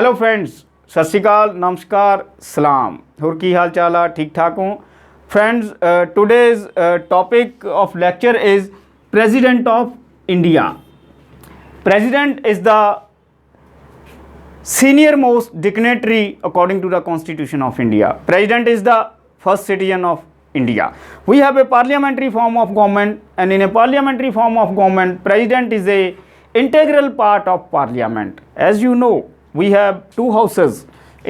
Hello friends, सत श्री अकाल, नमस्कार, सलाम। और की हाल चाल है? ठीक ठाक हूँ friends. Today's topic of lecture is president of India. President is the senior most dignitary according to the constitution of India. President is the first citizen of India. We have a parliamentary form of government, and in a parliamentary form of government, president is a integral part of parliament. As you know, we have two houses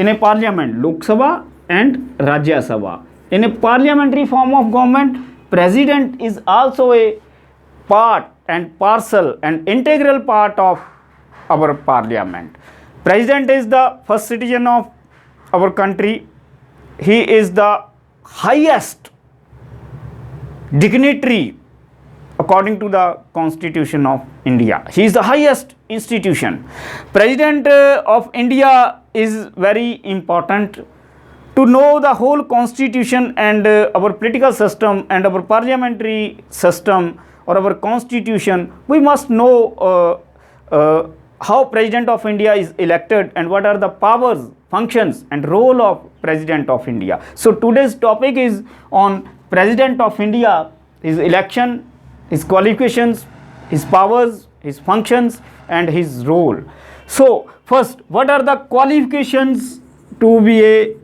in a parliament, Lok Sabha and Rajya Sabha. In a parliamentary form of government, president is also a part and parcel and integral part of our parliament. President is the first citizen of our country. He is the highest dignitary according to the constitution of India. He is the highest institution. President of India is very important to know the whole constitution and our political system and our parliamentary system or our constitution. We must know how President of India is elected and what are the powers, functions and role of President of India. So today's topic is on President of India, his election, his qualifications, his powers, his functions and his role. So first, what are the qualifications to be a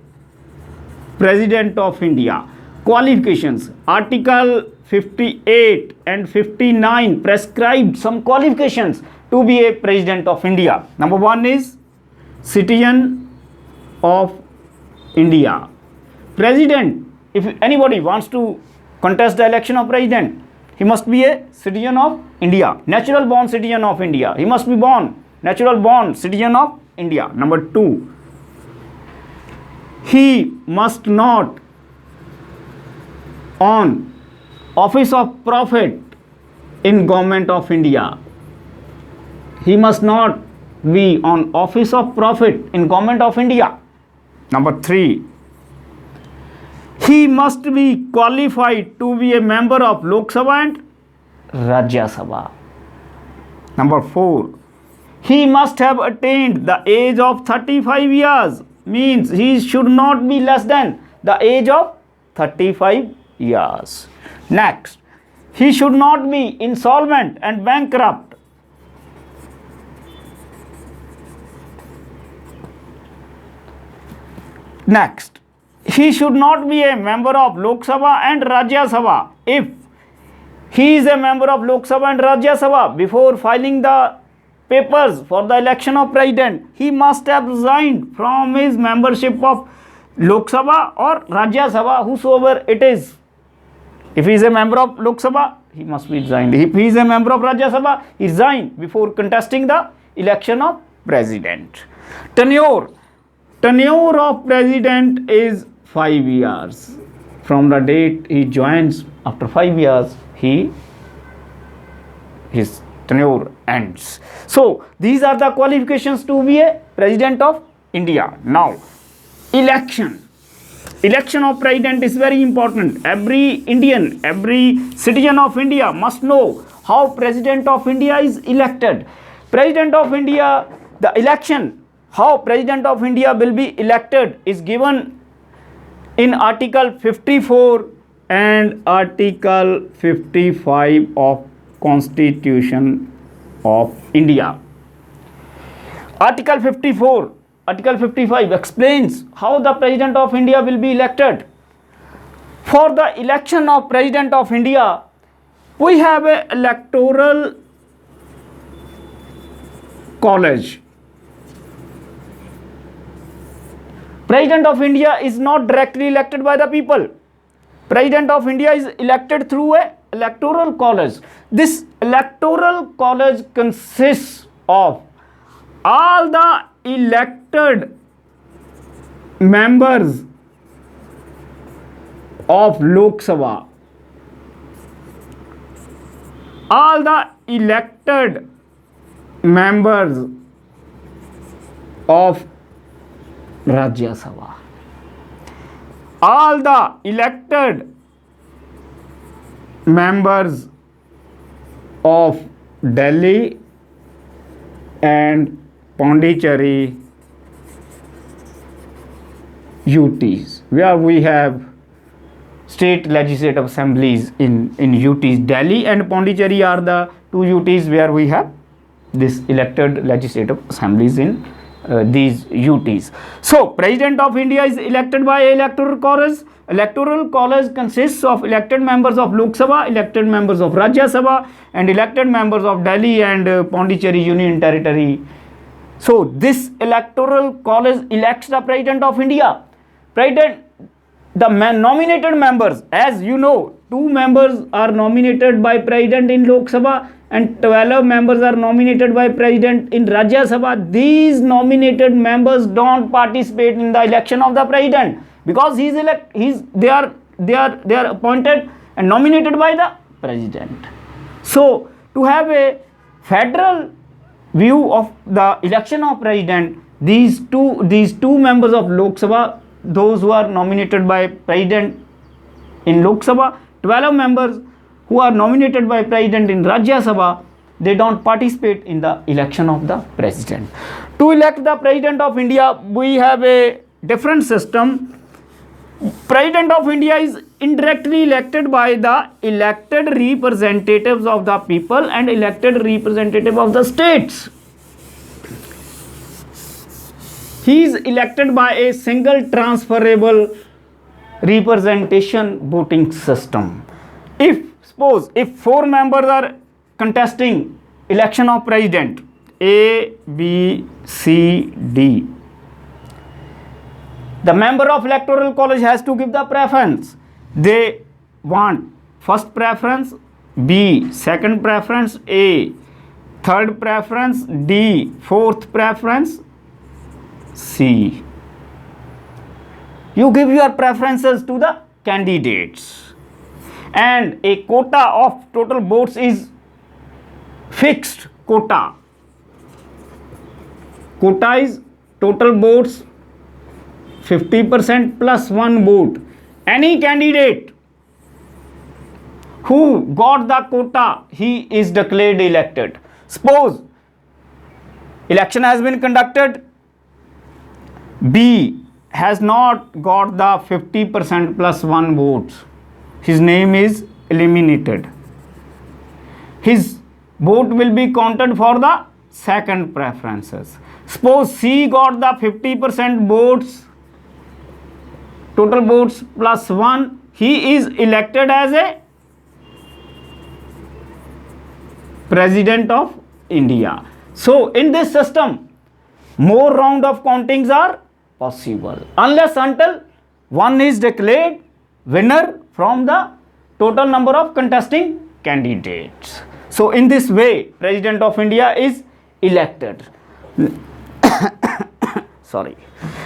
President of India? Qualifications. Article 58 and 59 prescribed some qualifications to be a President of India. Number one is citizen of India. President, if anybody wants to contest the election of president, he must be a citizen of India, natural born citizen of India. He must be born, natural born citizen of India. Number two, he must not on office of profit in government of India. He must not be on office of profit in government of India. Number three, he must be qualified to be a member of Lok Sabha and Rajya Sabha. Number four, he must have attained the age of 35 years. Means he should not be less than the age of 35 years. Next, he should not be insolvent and bankrupt. Next, he should not be a member of Lok Sabha and Rajya Sabha. If he is a member of Lok Sabha and Rajya Sabha, before filing the papers for the election of president, he must have resigned from his membership of Lok Sabha or Rajya Sabha, whosoever it is. If he is a member of Lok Sabha, he must be resigned. If he is a member of Rajya Sabha, he resigned before contesting the election of president. Tenure of president is 5 years. From the date he joins, after 5 years, his tenure ends. So these are the qualifications to be a president of India. Now, election of president is very important. Every Indian, every citizen of India must know how president of India is elected. President of India, the election, how President of India will be elected is given in Article 54 and Article 55 of Constitution of India. Article 54, Article 55 explains how the President of India will be elected. For the election of President of India, we have an electoral college. President of India is not directly elected by the people. President of India is elected through a electoral college. This electoral college consists of all the elected members of Lok Sabha, all the elected members of Rajya Sabha, all the elected members of Delhi and Pondicherry UTs, where we have state legislative assemblies in UTs. Delhi and Pondicherry are the two UTs where we have this elected legislative assemblies in these UTs. So President of India is elected by electoral college. Electoral college consists of elected members of Lok Sabha, elected members of Rajya Sabha, and elected members of Delhi and Pondicherry Union Territory. So this electoral college elects the President of India. The nominated members, as you know, 2 members are nominated by President in Lok Sabha and 12 members are nominated by President in Rajya Sabha. These nominated members don't participate in the election of the President because they are appointed and nominated by the President. So to have a federal view of the election of President, these two members of Lok Sabha, those who are nominated by President in Lok Sabha, 12 members who are nominated by President in Rajya Sabha, they don't participate in the election of the President. To elect the President of India, we have a different system. President of India is indirectly elected by the elected representatives of the people and elected representative of the states. He is elected by a single transferable representation voting system. Suppose if 4 members are contesting election of President, A, B, C, D, the member of electoral college has to give the preference. They want first preference, B, second preference, A, third preference, D, fourth preference, C. You give your preferences to the candidates, and a quota of total votes is fixed. Quota is total votes 50% plus 1 vote. Any candidate who got the quota, he is declared elected. Suppose election has been conducted, B has not got the 50% plus 1 votes. His name is eliminated. His vote will be counted for the second preferences. Suppose C got the 50% votes, total votes plus 1. He is elected as a President of India. So in this system, more round of countings are possible unless until one is declared winner from the total number of contesting candidates. So in this way, President of India is elected. Sorry.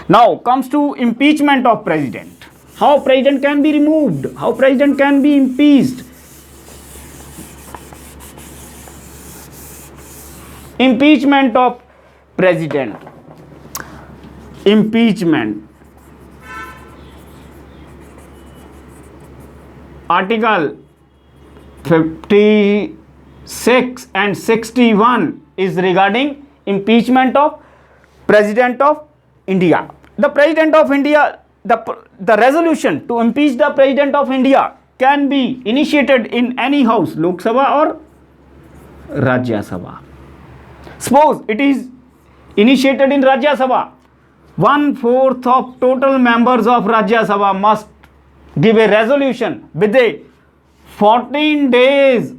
Now comes to impeachment of President. How President can be removed? How President can be impeached? Impeachment of President. Impeachment. Article 56 and 61 is regarding impeachment of President of India. The President of India, the resolution to impeach the President of India can be initiated in any house, Lok Sabha or Rajya Sabha. Suppose it is initiated in Rajya Sabha, 1/4 of total members of Rajya Sabha must give a resolution with a 14 days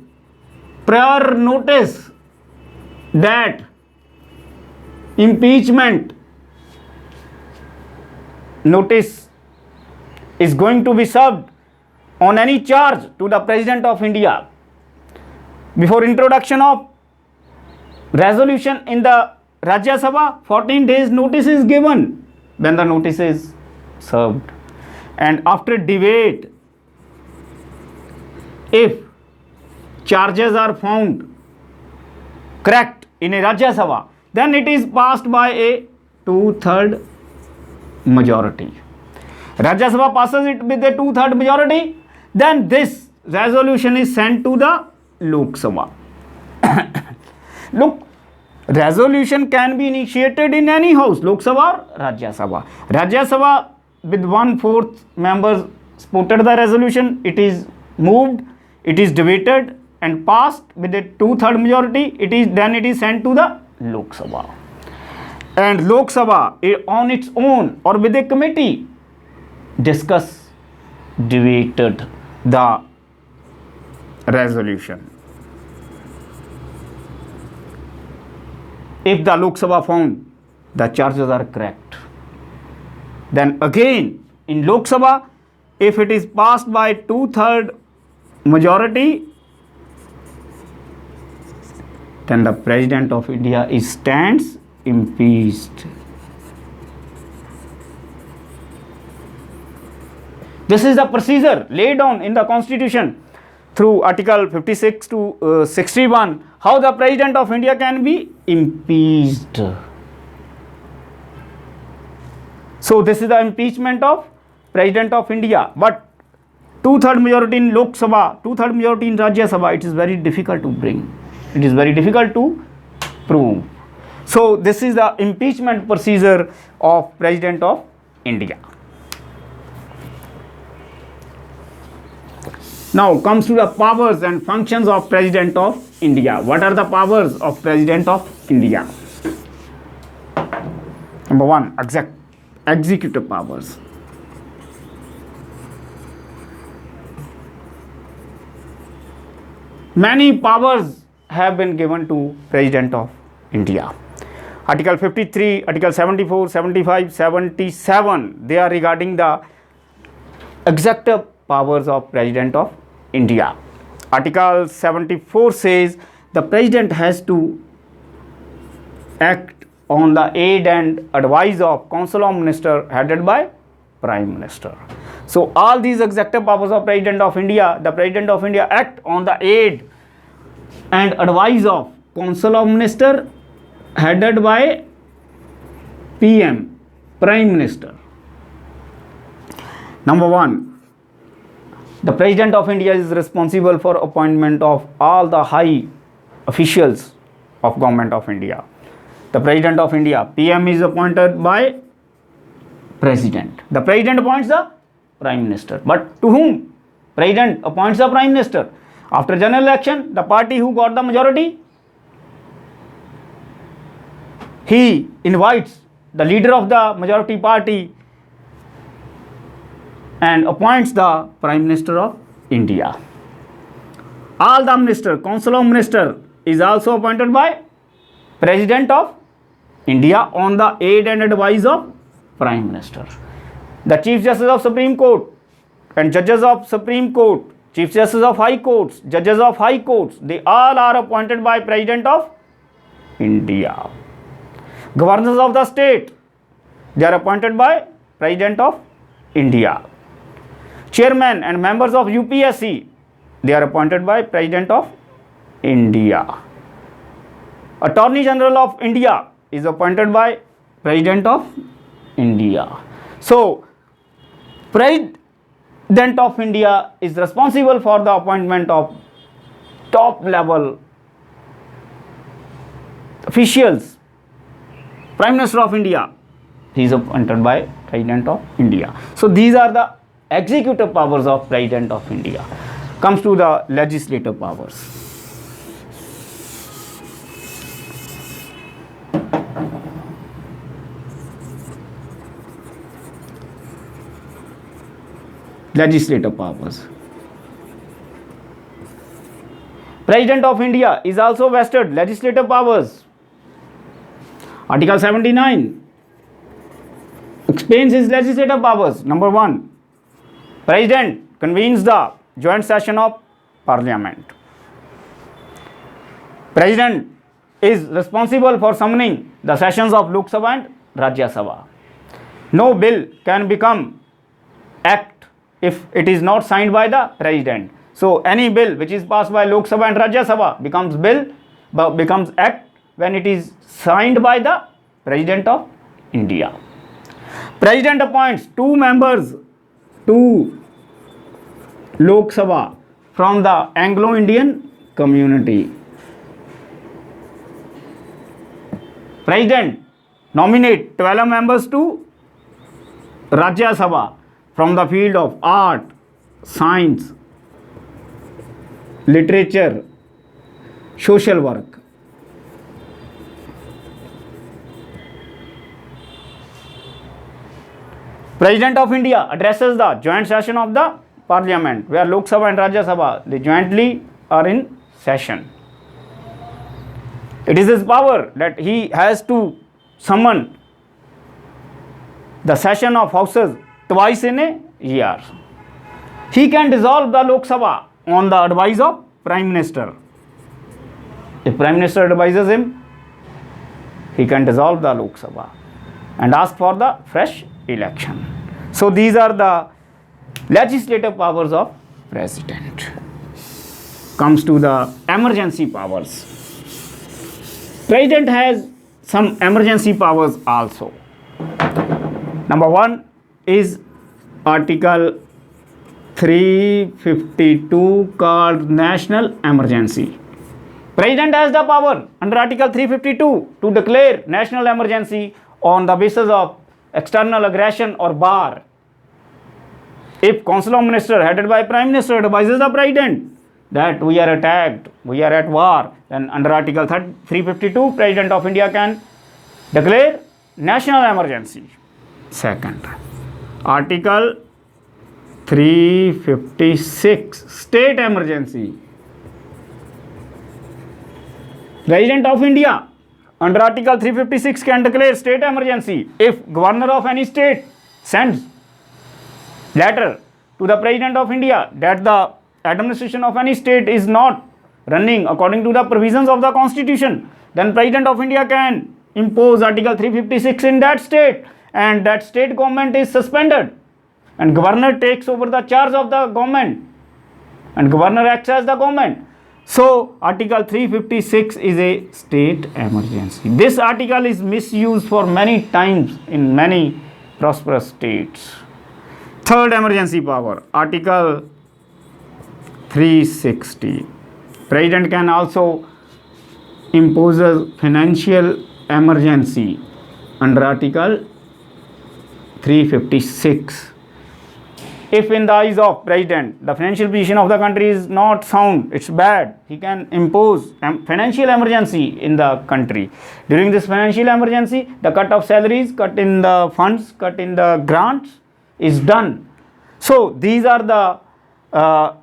prior notice that impeachment notice is going to be served on any charge to the President of India. Before introduction of resolution in the Rajya Sabha, 14 days notice is given. Then the notice is served. And after debate, if charges are found correct in a Rajya Sabha, then it is passed by a 2/3 majority. Rajya Sabha passes it with a 2/3 majority, then this resolution is sent to the Lok Sabha. Look, resolution can be initiated in any house, Lok Sabha or Rajya Sabha. Rajya Sabha with 1/4 members supported the resolution, it is moved, it is debated and passed with a 2/3 majority. It is sent to the Lok Sabha, and Lok Sabha on its own or with a committee debated the resolution. If the Lok Sabha found the charges are correct, then again in Lok Sabha, if it is passed by 2/3 majority, then the President of India stands impeached. This is the procedure laid down in the Constitution through Article 56 to 61, how the President of India can be impeached. So this is the impeachment of President of India. But 2/3 majority in Lok Sabha, 2/3 majority in Rajya Sabha, it is very difficult to bring. It is very difficult to prove. So this is the impeachment procedure of President of India. Now comes to the powers and functions of President of India. What are the powers of President of India? Number one, executive powers. Many powers have been given to President of India. Article 53, Article 74, 75, 77, they are regarding the executive powers of President of India. Article 74 says the President has to act on the aid and advice of Council of Ministers headed by Prime Minister. So all these executive powers of President of India, the President of India act on the aid and advice of Council of Ministers headed by PM, Prime Minister. Number one, the President of India is responsible for appointment of all the high officials of Government of India. The President of India, PM, is appointed by President. The President appoints the Prime Minister. But to whom? President appoints the Prime Minister. After general election, the party who got the majority, he invites the leader of the majority party and appoints the Prime Minister of India. All the minister, Council of Ministers is also appointed by President of India on the aid and advice of Prime Minister. The Chief Justice of Supreme Court and judges of Supreme Court, Chief Justice of High Courts, judges of High Courts, they all are appointed by President of India. Governors of the state, they are appointed by President of India. Chairman and members of UPSC, they are appointed by President of India. Attorney General of India is appointed by President of India. So, President of India is responsible for the appointment of top level officials. Prime Minister of India, he is appointed by President of India. So, these are the executive powers of President of India. Comes to the legislative powers. Legislative powers. President of India is also vested legislative powers. Article 79 explains his legislative powers. Number one, President convenes the joint session of Parliament. President is responsible for summoning the sessions of Lok Sabha and Rajya Sabha. No bill can become act if it is not signed by the President. So any bill which is passed by Lok Sabha and Rajya Sabha becomes act when it is signed by the President of India. President appoints 2 members to Lok Sabha from the Anglo-Indian community. President nominate 12 members to Rajya Sabha from the field of art, science, literature, social work. President of India addresses the joint session of the Parliament, where Lok Sabha and Rajya Sabha, they jointly are in session. It is his power that he has to summon the session of houses twice in a year. He can dissolve the Lok Sabha on the advice of Prime Minister. If Prime Minister advises him, he can dissolve the Lok Sabha and ask for the fresh election. So these are the legislative powers of President. Comes to the emergency powers. President has some emergency powers also. Number one is Article 352 called National Emergency. President has the power under Article 352 to declare national emergency on the basis of external aggression or war. If Council of Ministers headed by Prime Minister advises the President that we are attacked, we are at war, then under Article 352, President of India can declare national emergency. Second, Article 356, State Emergency. President of India under Article 356 can declare state emergency if Governor of any state sends letter to the President of India that the administration of any state is not running according to the provisions of the Constitution. Then President of India can impose Article 356 in that state, and that state government is suspended, and Governor takes over the charge of the government, and Governor acts as the government. So Article 356 is a state emergency. This article is misused for many times in many prosperous states. Third emergency power, Article 360. President can also impose a financial emergency under Article 356. If in the eyes of President the financial position of the country is not sound, it's bad, he can impose financial emergency in the country. During this financial emergency, the cut of salaries, cut in the funds, cut in the grants is done. So these are the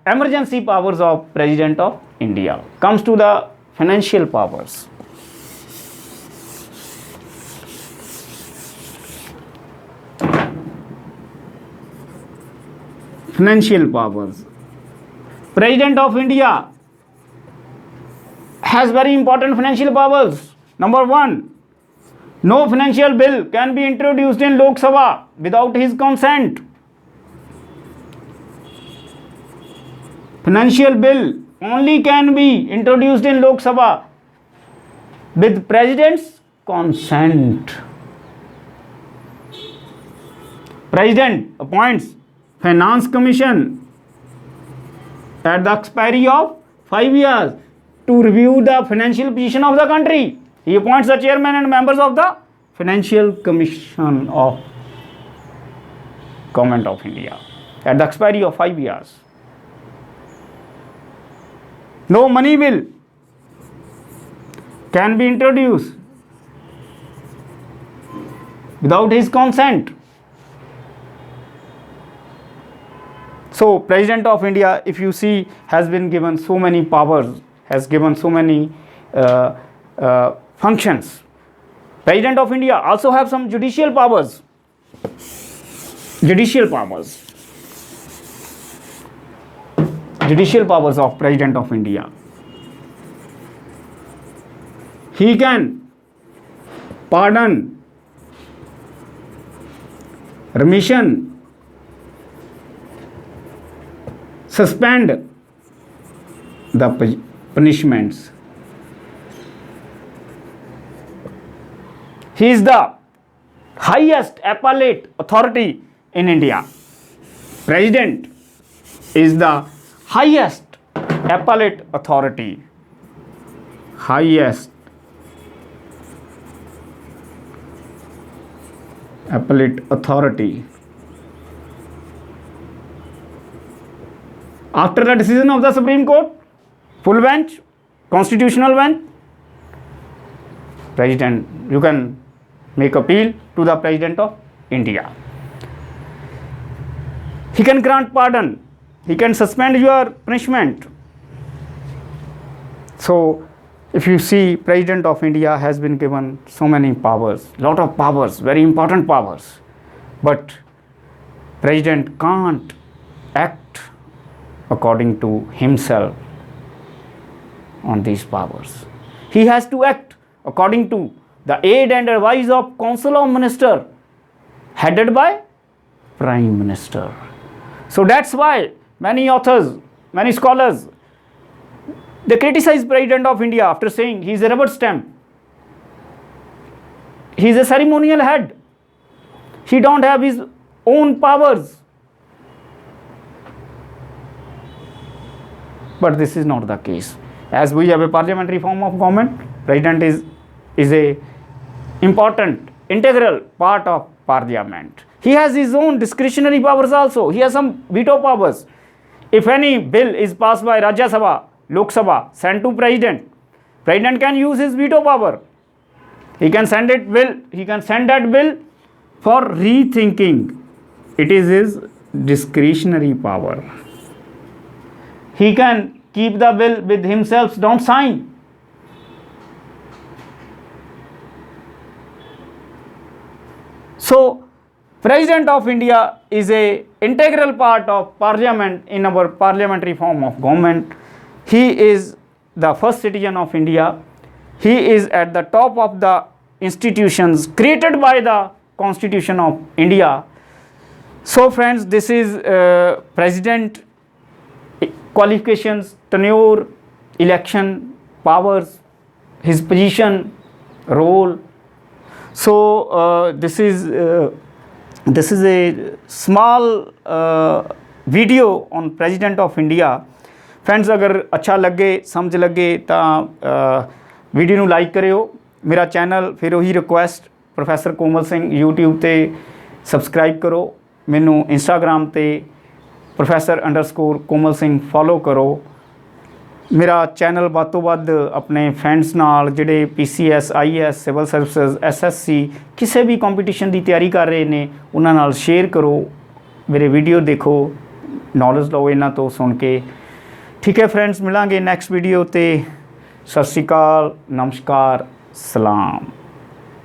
emergency powers of President of India. Comes to the financial powers. Financial powers. President of India has very important financial powers. Number one, no financial bill can be introduced in Lok Sabha without his consent. Financial bill only can be introduced in Lok Sabha with President's consent. President appoints Finance Commission at the expiry of 5 years to review the financial position of the country. He appoints the chairman and members of the Financial Commission of Government of India at the expiry of 5 years. No money bill can be introduced without his consent. So President of India, if you see, has been given so many powers, has given so many functions. President of India also have some judicial powers. Judicial powers. Judicial powers of President of India. He can pardon, remission, suspend the punishments. He is the highest appellate authority in India. President is the highest appellate authority. Highest appellate authority After the decision of the Supreme Court, full bench, constitutional bench, President, you can make appeal to the President of India. He can grant pardon, he can suspend your punishment. So if you see, President of India has been given so many powers, lot of powers, very important powers, but President can't act according to himself on these powers. He has to act according to the aid and advice of Council of Ministers headed by Prime Minister. So that's why many authors, many scholars, they criticize President of India after saying he is a rubber stamp. He is a ceremonial head. He don't have his own powers. But this is not the case. As we have a parliamentary form of government, President is a important, integral part of parliament. He has his own discretionary powers also. He has some veto powers. If any bill is passed by Rajya Sabha, Lok Sabha, sent to President, President can use his veto power. He can send that bill for rethinking. It is his discretionary power. He can keep the bill with himself, don't sign. So President of India is a integral part of parliament in our parliamentary form of government. He is the first citizen of India. He is at the top of the institutions created by the Constitution of India. So friends, this is President qualifications, tenure, election, powers, his position, role. So this is a small video on President of India. Friends, अगर अच्छा लगे, समझ लगे तो video ਨੂੰ like करियो। मेरा channel फिर वही request professor Komal Singh YouTube ਤੇ सबसक्राइब करो। मैनू इंस्टाग्राम ਤੇ professor_कोमल सिंह फॉलो करो। मेरा चैनल ਵੱਧ ਤੋਂ ਵੱਧ ਆਪਣੇ फ्रेंड्स ਨਾਲ ਜਿਹੜੇ PCS, IAS, civil services, SSC ਕਿਸੇ भी कंपटीशन ਦੀ ਤਿਆਰੀ ਕਰ ਰਹੇ ਨੇ ਉਹਨਾਂ ਨਾਲ शेयर करो। मेरे वीडियो देखो, नॉलेज लो ਇਹਨਾਂ ਤੋਂ सुन के। ठीक है फ्रेंड्स, मिलांगे नैक्सट वीडियो ते। सत श्री अकाल, नमस्कार, सलाम।